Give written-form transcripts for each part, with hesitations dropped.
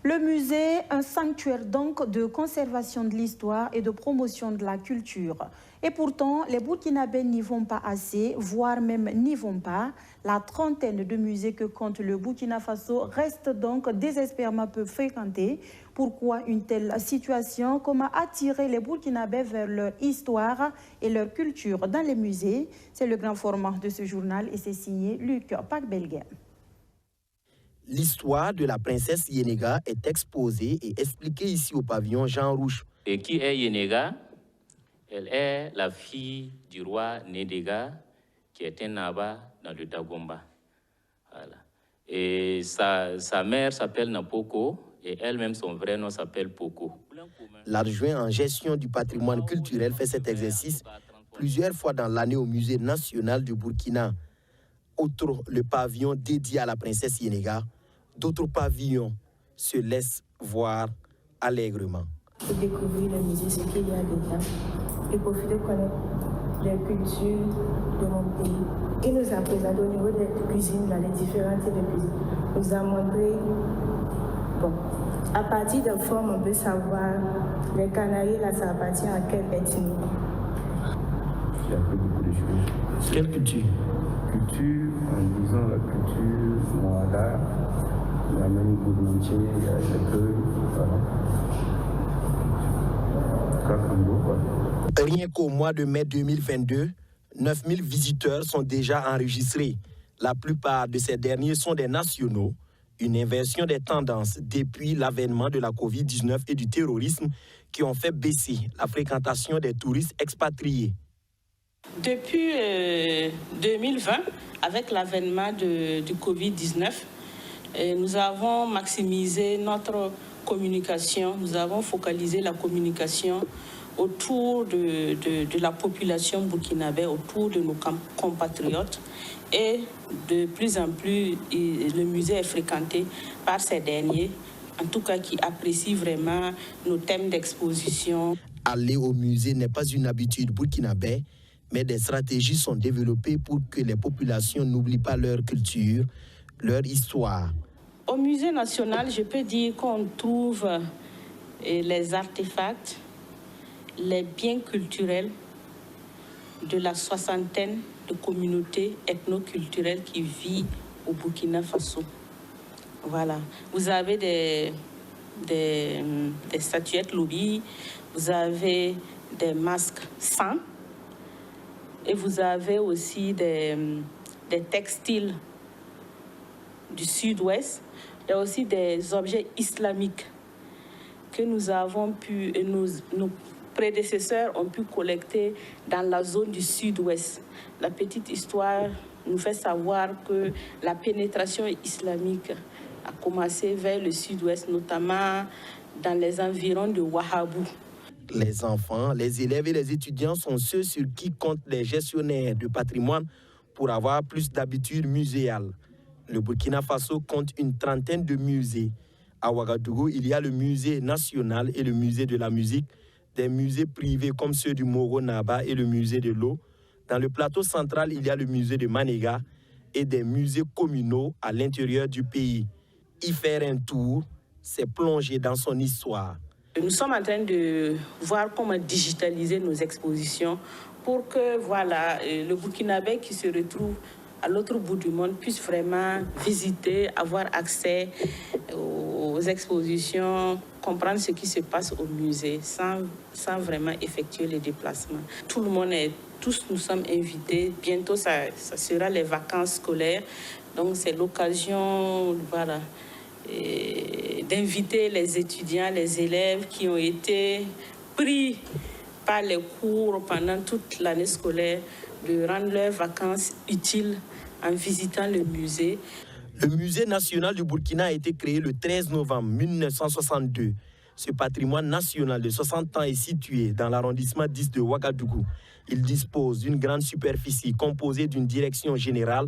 Le musée, un sanctuaire donc de conservation de l'histoire et de promotion de la culture. Et pourtant, les Burkinabés n'y vont pas assez, voire même n'y vont pas. La trentaine de musées que compte le Burkina Faso reste donc désespérément peu fréquentée. Pourquoi une telle situation? Comment attirer les Burkinabés vers leur histoire et leur culture dans les musées? C'est le grand format de ce journal et c'est signé Luc Pacbelguem. L'histoire de la princesse Yenega est exposée et expliquée ici au pavillon Jean Rouge. Et qui est Yenega? Elle est la fille du roi Nedega, qui est un Naba dans le Dagomba. Voilà. Et sa mère s'appelle Napoko et elle-même, son vrai nom s'appelle Poko. L'adjoint en gestion du patrimoine culturel fait cet exercice plusieurs fois dans l'année au musée national du Burkina. Outre le pavillon dédié à la princesse Yenega, d'autres pavillons se laissent voir allègrement. Pour découvrir le musée, ce qu'il y a dedans, et pour connaître les cultures de mon pays. Il nous a présenté au niveau des cuisines, dans les différents types de cuisines. Il nous a montré, à partir de formes, on peut savoir les Canaries, là, ça appartient à quelle ethnie. J'ai appris beaucoup de choses. Quelle culture? Culture, en disant la culture Moada, la même Gourmanché, il y a le Keu, voilà. Kakango, quoi. Rien qu'au mois de mai 2022, 9000 visiteurs sont déjà enregistrés. La plupart de ces derniers sont des nationaux, une inversion des tendances depuis l'avènement de la Covid-19 et du terrorisme qui ont fait baisser la fréquentation des touristes expatriés. Depuis 2020, avec l'avènement du Covid-19, nous avons maximisé notre communication, nous avons focalisé la communication autour de la population burkinabé, autour de nos compatriotes. Et de plus en plus, le musée est fréquenté par ces derniers, en tout cas qui apprécient vraiment nos thèmes d'exposition. Aller au musée n'est pas une habitude burkinabé, mais des stratégies sont développées pour que les populations n'oublient pas leur culture, leur histoire. Au musée national, je peux dire qu'on trouve les artefacts, les biens culturels de la soixantaine de communautés ethnoculturelles qui vivent au Burkina Faso. Voilà. Vous avez des statuettes Lobi, vous avez des masques sang et vous avez aussi des textiles du sud-ouest. Il y a aussi des objets islamiques que nous avons pu, et nos prédécesseurs ont pu collecter dans la zone du sud-ouest. La petite histoire nous fait savoir que la pénétration islamique a commencé vers le sud-ouest, notamment dans les environs de Ouahabou. Les enfants, les élèves et les étudiants sont ceux sur qui comptent les gestionnaires de patrimoine pour avoir plus d'habitudes muséales. Le Burkina Faso compte une trentaine de musées. À Ouagadougou, il y a le musée national et le musée de la musique, des musées privés comme ceux du Moro Naba et le musée de l'eau. Dans le plateau central, il y a le musée de Manéga et des musées communaux à l'intérieur du pays. Y faire un tour, c'est plonger dans son histoire. Nous sommes en train de voir comment digitaliser nos expositions pour que le Burkinabé qui se retrouve à l'autre bout du monde puisse vraiment visiter, avoir accès aux expositions, comprendre ce qui se passe au musée sans vraiment effectuer les déplacements. Tout le monde tous nous sommes invités. Bientôt, ça sera les vacances scolaires. Donc, c'est l'occasion, d'inviter les étudiants, les élèves qui ont été pris par les cours pendant toute l'année scolaire, de rendre leurs vacances utiles en visitant le musée. Le musée national du Burkina a été créé le 13 novembre 1962. Ce patrimoine national de 60 ans est situé dans l'arrondissement 10 de Ouagadougou. Il dispose d'une grande superficie composée d'une direction générale,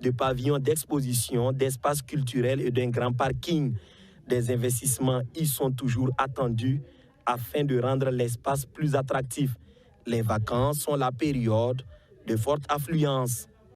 de pavillons d'exposition, d'espaces culturels et d'un grand parking. Des investissements y sont toujours attendus afin de rendre l'espace plus attractif. Les vacances sont la période de forte affluence.